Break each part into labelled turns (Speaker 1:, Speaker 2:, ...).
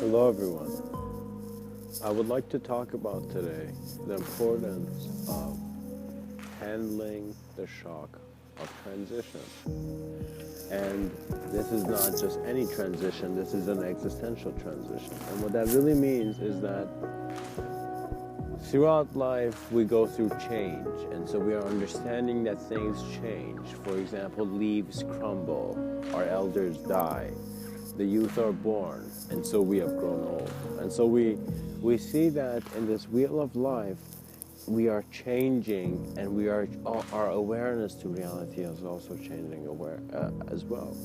Speaker 1: Hello everyone. I would like to talk about today the importance of handling the shock of transition. And this is not just any transition, this is an existential transition. And what that really means is that throughout life we go through change, and so we are understanding that things change. For example, leaves crumble, our elders die, the youth are born, and so we have grown old. And so we see that in this wheel of life, we are changing, and our awareness to reality is also changing as well.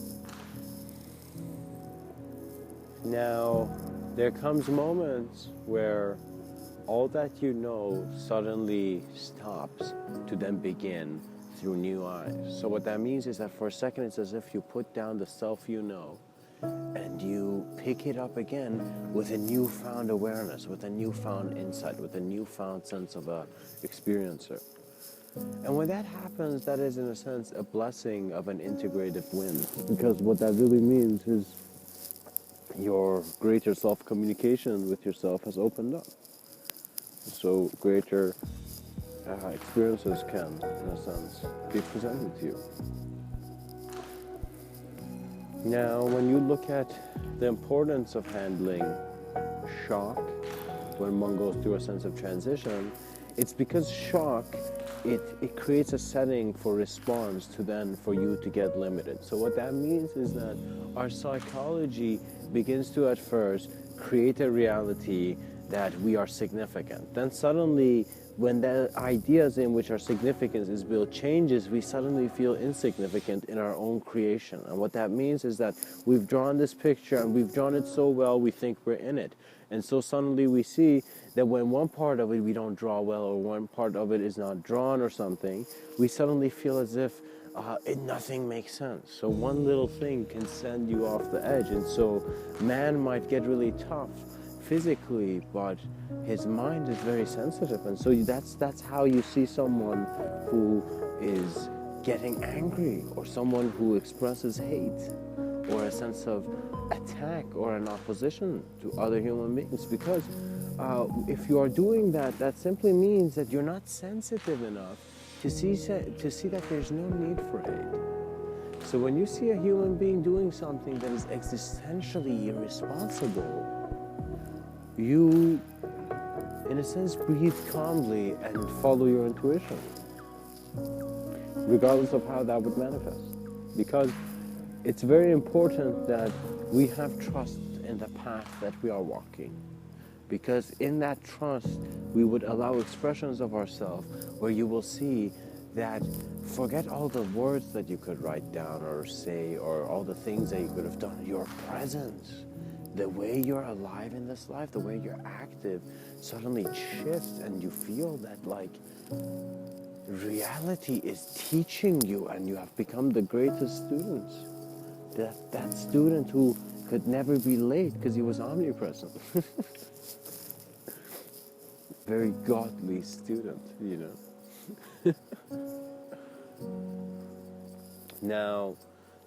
Speaker 1: Now, there comes moments where all that you know suddenly stops to then begin through new eyes. So what that means is that for a second it's as if you put down the self you know and you pick it up again with a newfound awareness, with a newfound insight, with a newfound sense of a experiencer. And when that happens, that is in a sense a blessing of an integrative win, because what that really means is your greater self-communication with yourself has opened up. So greater experiences can, in a sense, be presented to you. Now, when you look at the importance of handling shock when one goes through a sense of transition, it's because shock, it creates a setting for response for you to get limited. So what that means is that our psychology begins to at first create a reality that we are significant. Then suddenly, when the ideas in which our significance is built changes, we suddenly feel insignificant in our own creation. And what that means is that we've drawn this picture and we've drawn it so well we think we're in it. And so suddenly we see that when one part of it we don't draw well, or one part of it is not drawn or something, we suddenly feel as if nothing makes sense. So one little thing can send you off the edge. And so man might get really tough physically, but his mind is very sensitive, and so that's how you see someone who is getting angry, or someone who expresses hate, or a sense of attack or an opposition to other human beings. Because if you are doing that, that simply means that you're not sensitive enough to see that there's no need for hate. So when you see a human being doing something that is existentially irresponsible, you, in a sense, breathe calmly and follow your intuition, regardless of how that would manifest. Because it's very important that we have trust in the path that we are walking. Because in that trust, we would allow expressions of ourselves where you will see that forget all the words that you could write down or say, or all the things that you could have done. Your presence, the way you're alive in this life, the way you're active, suddenly shifts, and you feel that like reality is teaching you, and you have become the greatest students. That student who could never be late because he was omnipresent. Very godly student, you know. Now,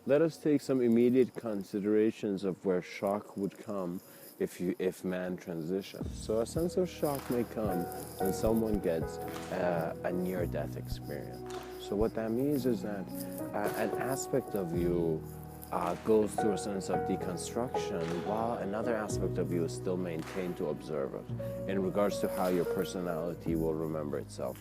Speaker 1: let us take some immediate considerations of where shock would come if man transitions. So a sense of shock may come when someone gets a near-death experience. So what that means is that an aspect of you goes through a sense of deconstruction, while another aspect of you is still maintained to observe it, in regards to how your personality will remember itself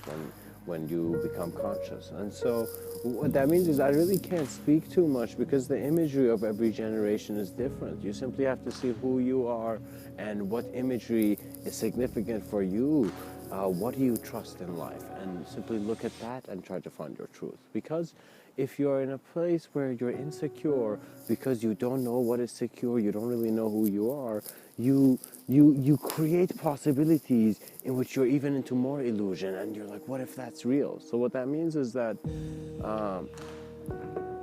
Speaker 1: when you become conscious. And so what that means is I really can't speak too much, because the imagery of every generation is different. You simply have to see who you are and what imagery is significant for you. What do you trust in life? And simply look at that and try to find your truth. Because if you're in a place where you're insecure because you don't know what is secure, you don't really know who you are, you create possibilities in which you're even into more illusion, and you're like, what if that's real? So what that means is that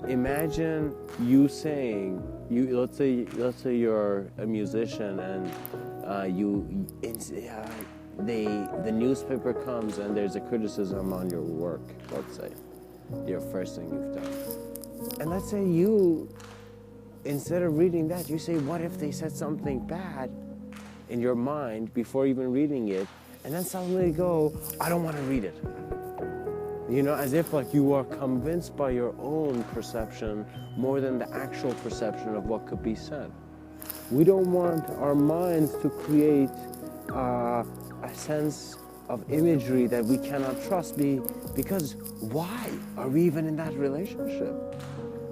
Speaker 1: imagine you saying, let's say you're a musician, and the newspaper comes and there's a criticism on your work, let's say, your first thing you've done. And let's say you, instead of reading that, you say, what if they said something bad in your mind before even reading it, and then suddenly go, I don't want to read it. You know, as if like you are convinced by your own perception more than the actual perception of what could be said. We don't want our minds to create a sense of imagery that we cannot trust, because why are we even in that relationship?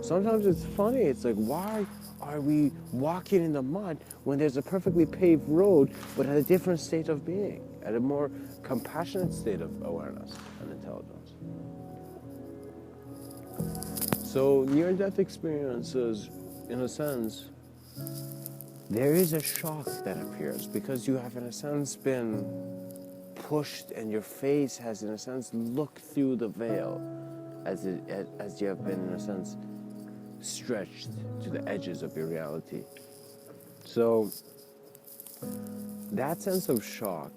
Speaker 1: Sometimes it's funny, it's like, why are we walking in the mud when there's a perfectly paved road, but at a different state of being, at a more compassionate state of awareness and intelligence? So near-death experiences, in a sense, there is a shock that appears because you have, in a sense, been pushed, and your face has, in a sense, looked through the veil as you have been, in a sense, stretched to the edges of your reality. So that sense of shock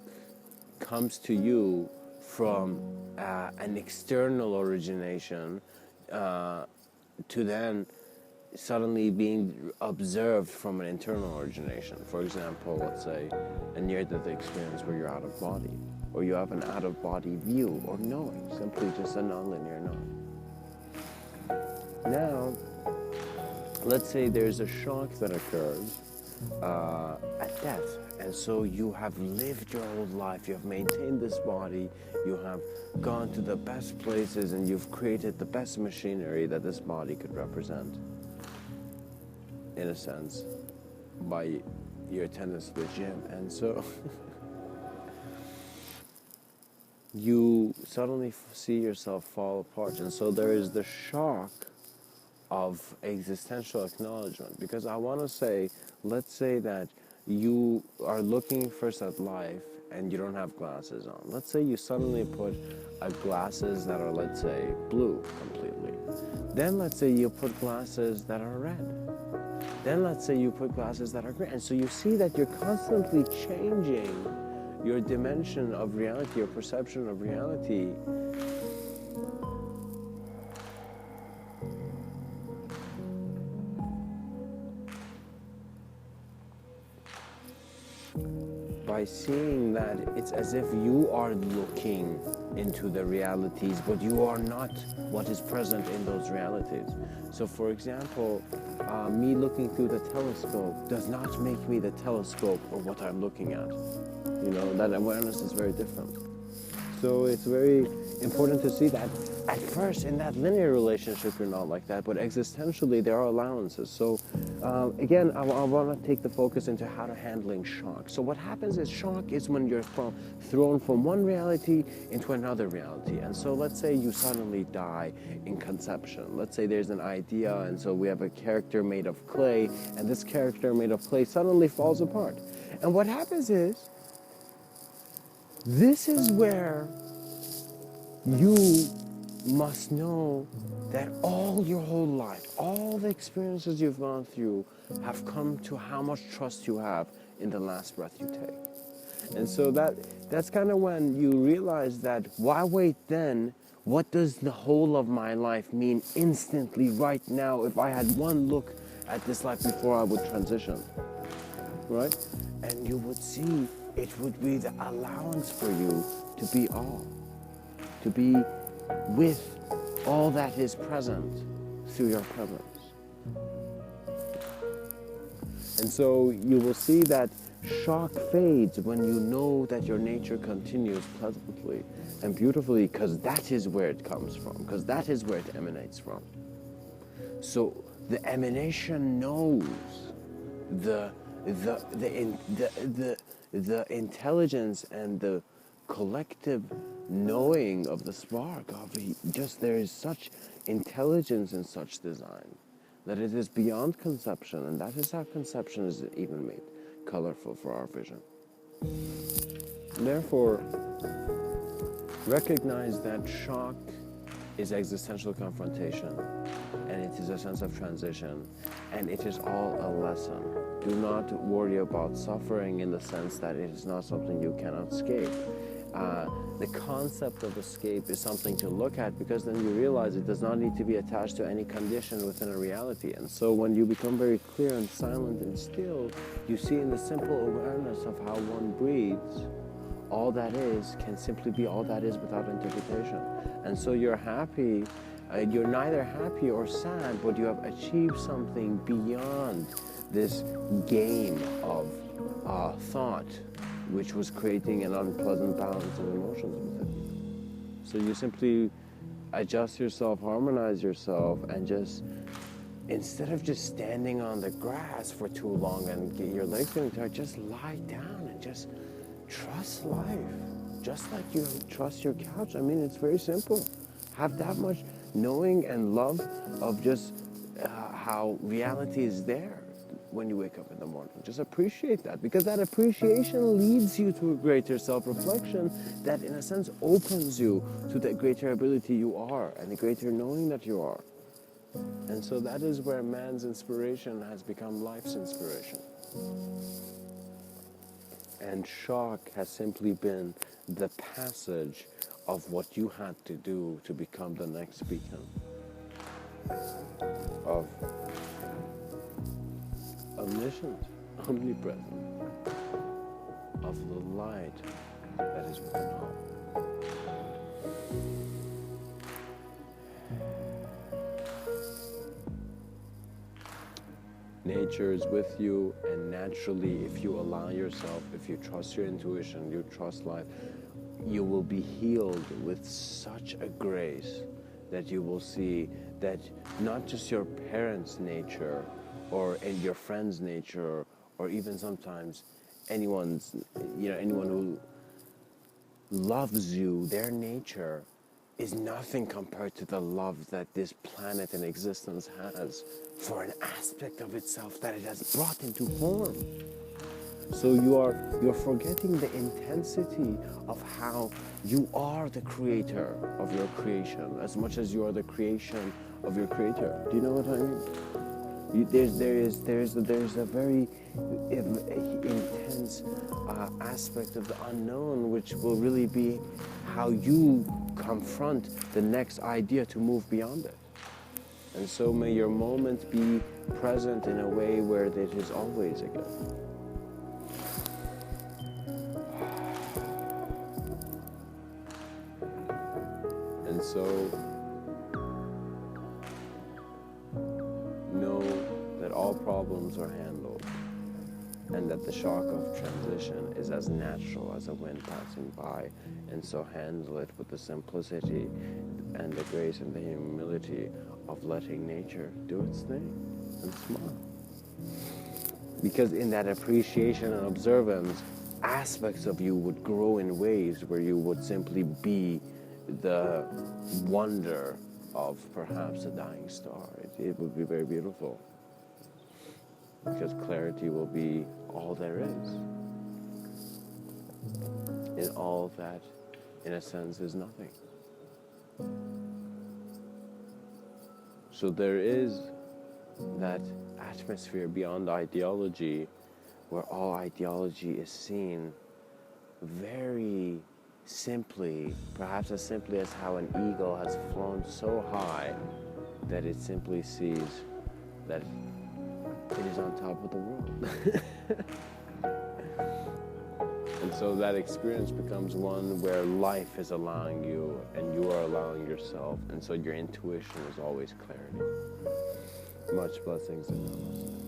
Speaker 1: comes to you from an external origination to then suddenly being observed from an internal origination. For example, let's say a near-death experience where you're out of body, or you have an out-of-body view or knowing, simply just a nonlinear knowing. Now, let's say there's a shock that occurs at death, and so you have lived your whole life, you have maintained this body, you have gone to the best places, and you've created the best machinery that this body could represent, in a sense, by your attendance to the gym. And so you suddenly see yourself fall apart, and so there is the shock of existential acknowledgement. Because I want to say, let's say that you are looking first at life and you don't have glasses on. Let's say you suddenly put glasses that are, let's say, blue completely. Then let's say you put glasses that are red. Then let's say you put glasses that are green. And so you see that you're constantly changing your dimension of reality, your perception of reality. By seeing that it's as if you are looking into the realities, but you are not what is present in those realities. So for example, me looking through the telescope does not make me the telescope or what I'm looking at. You know, that awareness is very different. So it's very important to see that at first in that linear relationship you're not like that, but existentially there are allowances. So again, I want to take the focus into how to handling shock. So what happens is shock is when you're thrown from one reality into another reality. And so let's say you suddenly die in conception. Let's say there's an idea, and so we have a character made of clay, and this character made of clay suddenly falls apart. And what happens is, this is where you must know that all your whole life, all the experiences you've gone through have come to how much trust you have in the last breath you take. And so that's kind of when you realize that, why wait then? What does the whole of my life mean instantly right now if I had one look at this life before I would transition, right? And you would see it would be the allowance for you to be all, to be with all that is present through your presence. And so you will see that shock fades when you know that your nature continues pleasantly and beautifully, because that is where it comes from, because that is where it emanates from. So the emanation knows the intelligence and the collective knowing of the spark of just, there is such intelligence in such design that it is beyond conception, and that is how conception is even made colorful for our vision. Therefore, recognize that shock is existential confrontation, and it is a sense of transition, and it is all a lesson. Do not worry about suffering in the sense that it is not something you cannot escape. the concept of escape is something to look at, because then you realize it does not need to be attached to any condition within a reality. And so when you become very clear and silent and still, you see in the simple awareness of how one breathes, all that is can simply be all that is without interpretation. And so you're happy, you're neither happy or sad, but you have achieved something beyond this game of thought, which was creating an unpleasant balance of emotions within you. So you simply adjust yourself, harmonize yourself, and just, instead of just standing on the grass for too long and get your legs getting tired, just lie down and just trust life. Just like you trust your couch. I mean, it's very simple. Have that much knowing and love of just how reality is there when you wake up in the morning. Just appreciate that, because that appreciation leads you to a greater self-reflection that in a sense opens you to the greater ability you are and the greater knowing that you are. And so that is where man's inspiration has become life's inspiration. And shock has simply been the passage of what you had to do to become the next beacon of omniscient, omnipresent, of the light that is within all. Nature is with you, and naturally, if you allow yourself, if you trust your intuition, you trust life, you will be healed with such a grace that you will see that not just your parents' nature or your friend's nature, or even sometimes anyone who loves you, their nature is nothing compared to the love that this planet and existence has for an aspect of itself that it has brought into form. So you're forgetting the intensity of how you are the creator of your creation as much as you are the creation of your creator. Do you know what I mean? There's a very intense aspect of the unknown, which will really be how you confront the next idea to move beyond it. And so may your moment be present in a way where it is always a gift. And so know that all problems are handled, and that the shock of transition is as natural as a wind passing by, and so handle it with the simplicity and the grace and the humility of letting nature do its thing, and smile. Because in that appreciation and observance, aspects of you would grow in ways where you would simply be the wonder of perhaps a dying star. It would be very beautiful, because clarity will be all there is, in all that, in a sense, is nothing. So there is that atmosphere beyond ideology, where all ideology is seen very simply, perhaps as simply as how an eagle has flown so high that it simply sees that it is on top of the world. And so that experience becomes one where life is allowing you and you are allowing yourself, and so your intuition is always clarity. Much blessings and namaste.